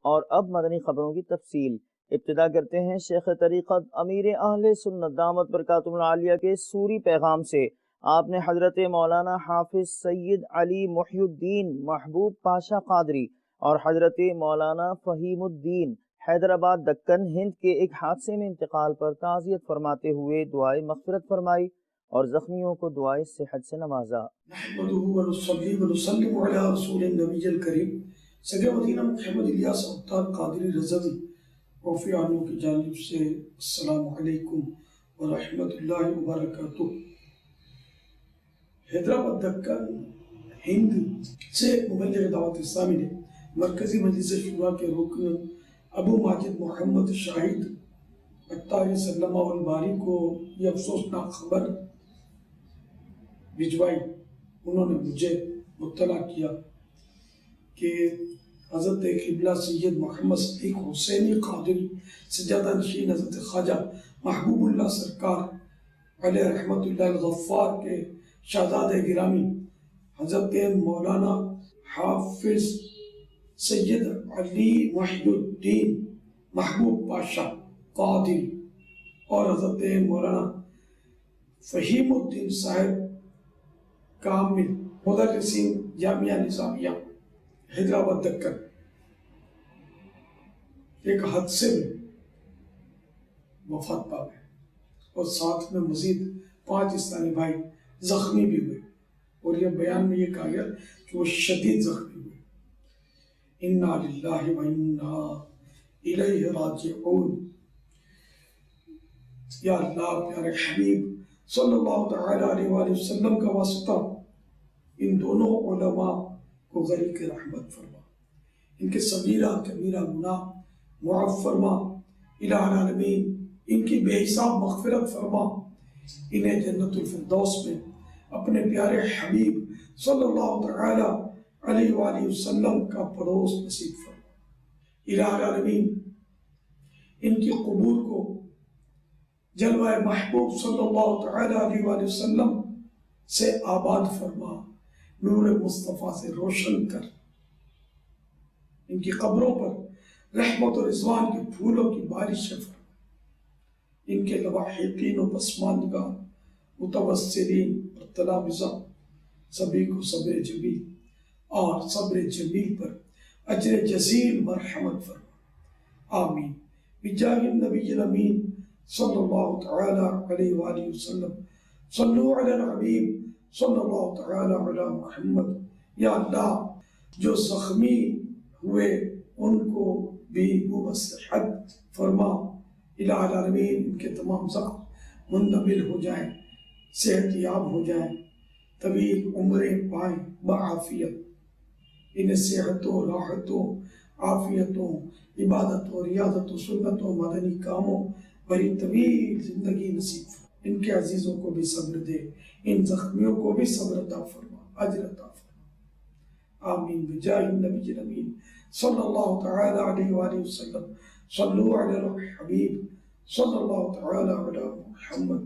اور اب مدنی خبروں کی تفصیل۔ ابتدا کرتے ہیں شیخ طریقت امیر اہل سنت دامت برکاتہم العالیہ کے سوری پیغام سے۔ آپ نے حضرت مولانا حافظ سید علی محی الدین محبوب پاشا قادری اور حضرت مولانا فہیم الدین حیدرآباد دکن ہند کے ایک حادثے میں انتقال پر تعزیت فرماتے ہوئے دعائے مغفرت فرمائی اور زخمیوں کو دعائے صحت سے نوازا۔ نحمدہ ونصلی ونسلم علی رسول النبی الکریم سگے مدینہ محمد الیاس اختار قادری رضوی رفیع عنہ کی جانب سے السلام علیکم ورحمۃ اللہ وبرکاتہ۔ حیدرآباد دکن ہند سے مبلغ دعوت اسلامی نے مرکزی مجلس شورا کے رکن ابو ماجد محمد شاہد اتاری صلی اللہ الباری کو یہ افسوسناک خبر بھجوائی۔ انہوں نے مجھے مطلع کیا کہ حضرت قبلہ سید محمد صدیق حسینی قادری سجادہ نشین حضرت خواجہ محبوب اللہ سرکار علیہ رحمت اللہ الغفار کے شہزاد گرامی حضرت مولانا حافظ سید علی محی الدین محبوب پاشا قادری اور حضرت مولانا فہیم الدین صاحب کامل مدرسین جامعہ نظامیہ حیدرآباد دکن ایک حادثے میں وفات پا گئے اور ساتھ میں مزید 5 اسلامی بھائی زخمی بھی ہوئے، اور یہ بیان میں یہ کہا گیا کہ وہ شدید زخمی ہوئے۔ انا للہ و انا الیہ راجعون۔ یا اللہ پیارے حبیب صلی اللہ تعالی علیہ وآلہ وسلم کا واسطہ ان دونوں علماء کو غریق رحمت فرما، ان کے صغیرہ کبیرہ گناہ معاف فرما، الہ العالمین ان کی بے حساب مغفرت فرما، انہیں جنت الفردوس میں اپنے پیارے حبیب صلی اللہ تعالی علیہ وآلہ وسلم کا پڑوس نصیب فرما، الہ العالمین ان کی قبور کو جلوہ محبوب صلی اللہ تعالی علیہ وآلہ وسلم سے آباد فرما، نور مصطفیٰ سے روشن کر، ان کی قبروں پر رحمت و رضوان کے پھولوں کی بارش فرما، ان کے لواحقین و پسماندگان متوسلین اور تلامذہ سبھی کو صبر جمیل اور صبر جمیل پر اجر جزیل مرحمت فرما، آمین بجاہ النبی الامین صلی اللہ تعالی علیہ وآلہ وسلم۔ صلو علی الحبیب صلی اللہ تعالی علی محمد۔ یا اللہ جو زخمی ہوئے ان کو بھی بصحت فرما، الہ العالمین ان کے تمام زخم منتقل ہو جائیں، صحت یاب ہو جائیں، طویل عمریں پائیں بعافیت، انہیں صحتوں راحتوں عافیتوں عبادتوں ریاضتوں سنتوں مدنی کاموں بڑی طویل زندگی نصیب فرما، ان کے عزیزوں کو بھی صبر دے، ان زخمیوں کو بھی صبر عطا فرما، اجر عطا فرما، آمین بجاہ النبی الامین صلی اللہ تعالی علیہ وآلہ وسلم۔ صلو علی الحبیب صلی اللہ تعالی علی محمد۔